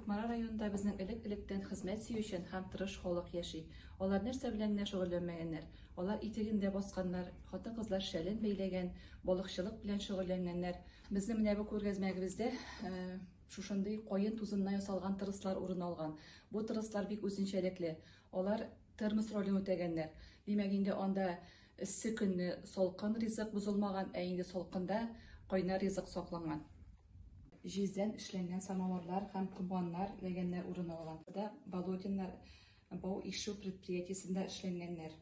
Кукмара районында безнең элек-электән хезмәт сөючән һәм тырыш халык яши. Алар нәрсә белән шөгыльләнмәгәннәр? Алар итегендә басканнар, хатын-кызлар шәлен бәйләгән, балыкчылык белән шөгыльләнгәннәр. Безнең менә бу күргәзмәбездә шушындый каен тузыннан ясалган тырыслар урын алган. Бу тырыслар бик үзенчәлекле. Алар термос ролен үтәгәннәр. Димәк, инде анда эссе көнне салкын ризык бозылмаган, ә инде салкында кайнар ризык сакланган. Җиздән эшләнгән самоварлар һәм кубаннар ләгәннәр урын алган. Да Володиннар бау ишү предприятиесендә эшләнгәннәр.